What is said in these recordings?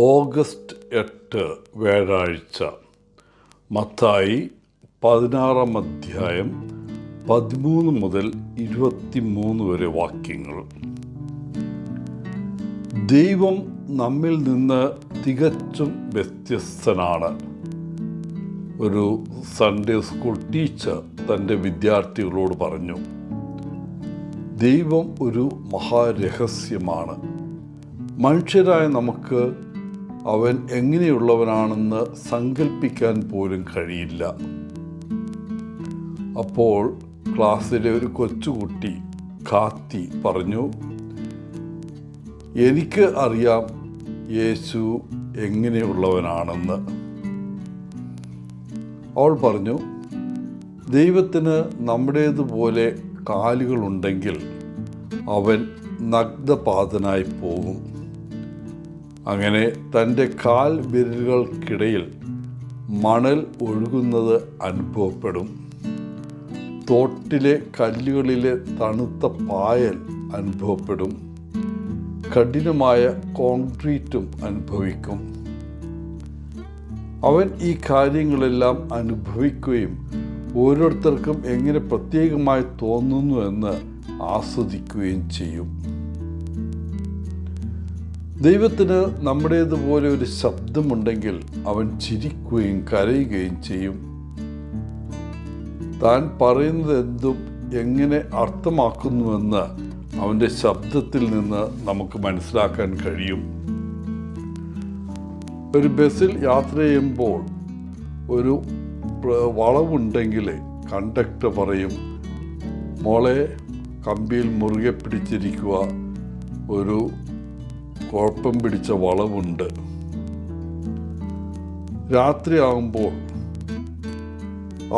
August 8 വ്യാഴാഴ്ച. മത്തായി 16 അധ്യായം 13 മുതൽ 23 വരെ വാക്യങ്ങൾ. ദൈവം നമ്മിൽ നിന്ന് തികച്ചും വ്യത്യസ്തനാണ്. ഒരു സൺഡേ സ്കൂൾ ടീച്ചർ തൻ്റെ വിദ്യാർത്ഥികളോട് പറഞ്ഞു, ദൈവം ഒരു മഹാരഹസ്യമാണ്. മനുഷ്യരായ നമുക്ക് അവൻ എങ്ങനെയുള്ളവനാണെന്ന് സങ്കല്പിക്കാൻ പോലും കഴിയില്ല. അപ്പോൾ ക്ലാസ്സിലെ ഒരു കൊച്ചുകുട്ടി കാത്തി പറഞ്ഞു, എനിക്ക് അറിയാം യേശു എങ്ങനെയുള്ളവനാണെന്ന്. അവൾ പറഞ്ഞു, ദൈവത്തിന് നമ്മുടേതുപോലെ കാലുകളുണ്ടെങ്കിൽ അവൻ നഗ്നപാതനായി പോകും. അങ്ങനെ തൻ്റെ കാൽ വിരലുകൾക്കിടയിൽ മണൽ ഒഴുകുന്നത് അനുഭവപ്പെടും. തോട്ടിലെ കല്ലുകളിലെ തണുത്ത പായൽ അനുഭവപ്പെടും. കഠിനമായ കോൺക്രീറ്റും അനുഭവിക്കും. അവൻ ഈ കാര്യങ്ങളെല്ലാം അനുഭവിക്കുകയും ഓരോരുത്തർക്കും എങ്ങനെ പ്രത്യേകമായി തോന്നുന്നു എന്ന് ആസ്വദിക്കുകയും ചെയ്യും. ദൈവത്തിന് നമ്മുടേതുപോലെ ഒരു ശബ്ദമുണ്ടെങ്കിൽ അവൻ ചിരിക്കുകയും കരയുകയും ചെയ്യും. താൻ പറയുന്നത് എന്തും എങ്ങനെ അർത്ഥമാക്കുന്നുവെന്ന് അവൻ്റെ ശബ്ദത്തിൽ നിന്ന് നമുക്ക് മനസ്സിലാക്കാൻ കഴിയും. ഒരു ബസ്സിൽ യാത്ര ചെയ്യുമ്പോൾ ഒരു വളവുണ്ടെങ്കിൽ കണ്ടക്ടർ പറയും, മോളെ കമ്പിയിൽ മുറുകെ പിടിച്ചിരിക്കുക, ഒരു കുഴപ്പം പിടിച്ച വളവുണ്ട്. രാത്രിയാകുമ്പോൾ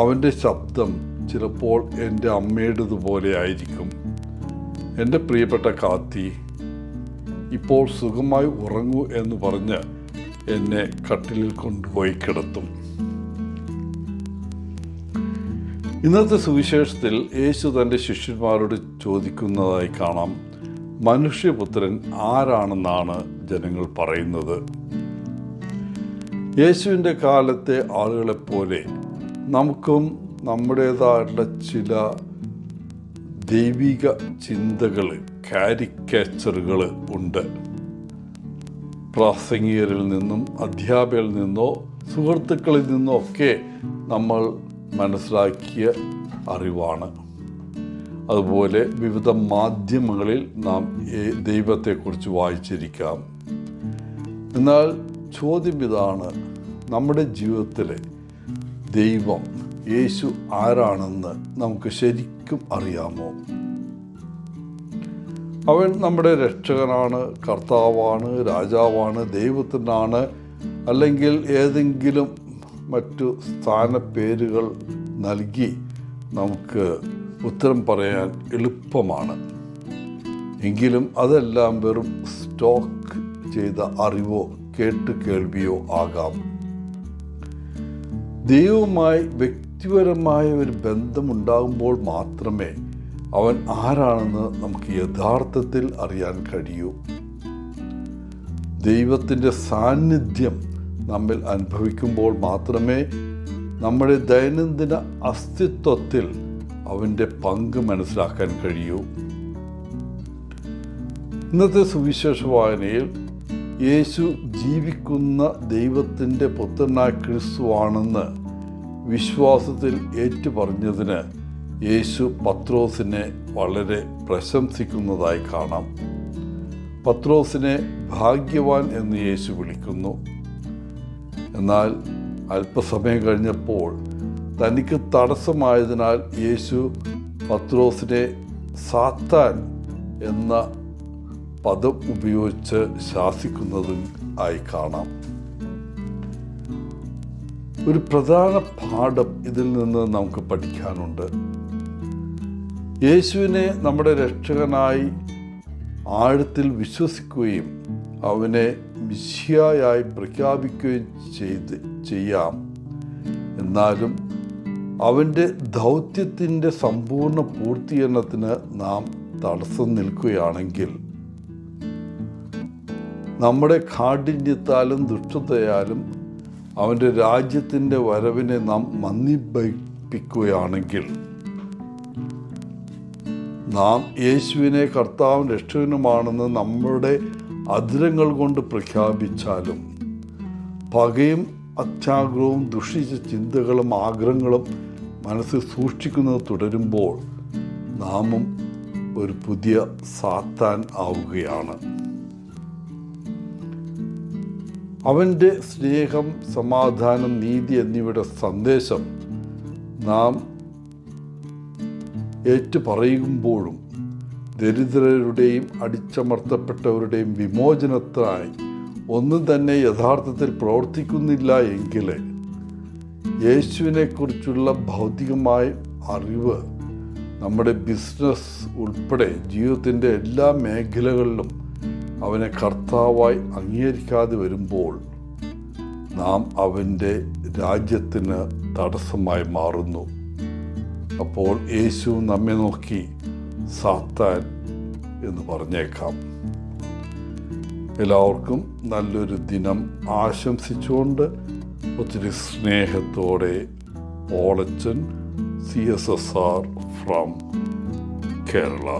അവൻ്റെ ശബ്ദം ചിലപ്പോൾ എൻ്റെ അമ്മയുടേതുപോലെ ആയിരിക്കും. എൻ്റെ പ്രിയപ്പെട്ട കാത്തി, ഇപ്പോൾ സുഖമായി ഉറങ്ങൂ എന്ന് പറഞ്ഞ് എന്നെ കട്ടിലിൽ കൊണ്ടുപോയി കിടത്തും. ഇന്നത്തെ സുവിശേഷത്തിൽ യേശു തൻ്റെ ശിഷ്യന്മാരോട് ചോദിക്കുന്നതായി കാണാം, മനുഷ്യപുത്രൻ ആരാണെന്നാണ് ജനങ്ങൾ പറയുന്നത്. യേശുവിൻ്റെ കാലത്തെ ആളുകളെപ്പോലെ നമുക്കും നമ്മുടേതായിട്ടുള്ള ചില ദൈവിക ചിന്തകൾ, കാരിക്കേച്ചറുകൾ ഉണ്ട്. പ്രാസംഗികരിൽ നിന്നും അധ്യാപകരിൽ നിന്നോ സുഹൃത്തുക്കളിൽ നിന്നോ ഒക്കെ നമ്മൾ മനസ്സിലാക്കിയ അറിവാണ്. അതുപോലെ വിവിധ മാധ്യമങ്ങളിൽ നാം ദൈവത്തെക്കുറിച്ച് വായിച്ചിരിക്കാം. എന്നാൽ ചോദ്യം ഇതാണ്, നമ്മുടെ ജീവിതത്തിലെ ദൈവം യേശു ആരാണെന്ന് നമുക്ക് ശരിക്കും അറിയാമോ? അവൻ നമ്മുടെ രക്ഷകനാണ്, കർത്താവാണ്, രാജാവാണ്, ദൈവത്തിനാണ്, അല്ലെങ്കിൽ ഏതെങ്കിലും മറ്റു സ്ഥാനപ്പേരുകൾ നൽകി നമുക്ക് ഉത്തരം പറയാൻ എളുപ്പമാണ്. എങ്കിലും അതെല്ലാം വെറും സ്റ്റോക്ക് ചെയ്ത അറിവോ കേൾവിയോ ആകാം. ദൈവവുമായി വ്യക്തിപരമായ ഒരു ബന്ധമുണ്ടാകുമ്പോൾ മാത്രമേ അവൻ ആരാണെന്ന് നമുക്ക് യഥാർത്ഥത്തിൽ അറിയാൻ കഴിയൂ. ദൈവത്തിൻ്റെ സാന്നിധ്യം നമ്മിൽ അനുഭവിക്കുമ്പോൾ മാത്രമേ നമ്മുടെ ദൈനംദിന അസ്തിത്വത്തിൽ അവൻ്റെ പങ്ക് മനസ്സിലാക്കാൻ കഴിയൂ. ഇന്നത്തെ സുവിശേഷ വായനയിൽ യേശു ജീവിക്കുന്ന ദൈവത്തിൻ്റെ പുത്രനായ ക്രിസ്തുവാണെന്ന് വിശ്വാസത്തിൽ ഏറ്റുപറഞ്ഞതിന് യേശു പത്രോസിനെ വളരെ പ്രശംസിക്കുന്നതായി കാണാം. പത്രോസിനെ ഭാഗ്യവാൻ എന്ന് യേശു വിളിക്കുന്നു. എന്നാൽ അല്പസമയം കഴിഞ്ഞപ്പോൾ തനിക്ക് തടസ്സമായതിനാൽ യേശു പത്രോസിനെ സാത്താൻ എന്ന പദം ഉപയോഗിച്ച് ശാസിക്കുന്നതും ആയി കാണാം. ഒരു പ്രധാന പാഠം ഇതിൽ നിന്ന് നമുക്ക് പഠിക്കാനുണ്ട്. യേശുവിനെ നമ്മുടെ രക്ഷകനായി ആഴത്തിൽ വിശ്വസിക്കുകയും അവനെ മിശിഹായായി പ്രഖ്യാപിക്കുകയും ചെയ്യാം. എന്നാലും അവൻ്റെ ദൗത്യത്തിൻ്റെ സമ്പൂർണ്ണ പൂർത്തീകരണത്തിന് നാം തടസ്സം നിൽക്കുകയാണെങ്കിൽ നമ്മുടെ കാഠിന്യത്താലും ദുഷ്ടതയാലും അവൻ്റെ രാജ്യത്തിൻ്റെ വരവിനെ നാം മന്ദിപ്പിക്കുകയാണെങ്കിൽ, നാം യേശുവിനെ കർത്താവും രക്ഷകനുമാണെന്ന് നമ്മുടെ അധരങ്ങൾ കൊണ്ട് പ്രഖ്യാപിച്ചാലും പകയും അത്യാഗ്രഹവും ദുഷിച്ച ചിന്തകളും ആഗ്രഹങ്ങളും മനസ്സിൽ സൂക്ഷിക്കുന്നത് തുടരുമ്പോൾ നാമും ഒരു പുതിയ സാത്താൻ ആവുകയാണ്. അവൻ്റെ സ്നേഹം, സമാധാനം, നീതി എന്നിവയുടെ സന്ദേശം നാം ഏറ്റുപറയുമ്പോഴും ദരിദ്രരുടെയും അടിച്ചമർത്തപ്പെട്ടവരുടെയും വിമോചനത്തിനായി ഒന്നും തന്നെ യഥാർത്ഥത്തിൽ പ്രവർത്തിക്കുന്നില്ല എങ്കിൽ യേശുവിനെക്കുറിച്ചുള്ള ഭൗതികമായ അറിവ് നമ്മുടെ ബിസിനസ് ഉൾപ്പെടെ ജീവിതത്തിൻ്റെ എല്ലാ മേഖലകളിലും അവനെ കർത്താവായി അംഗീകരിക്കാതെ വരുമ്പോൾ നാം അവൻ്റെ രാജ്യത്തിന് തടസ്സമായി മാറുന്നു. അപ്പോൾ യേശു നമ്മെ നോക്കി സാത്താൻ എന്ന് പറഞ്ഞേക്കാം. എല്ലാവർക്കും നല്ലൊരു ദിനം ആശംസിച്ചുകൊണ്ട് ഒത്തിരി സ്നേഹത്തോടെ പോളച്ചൻ CSSR from Kerala.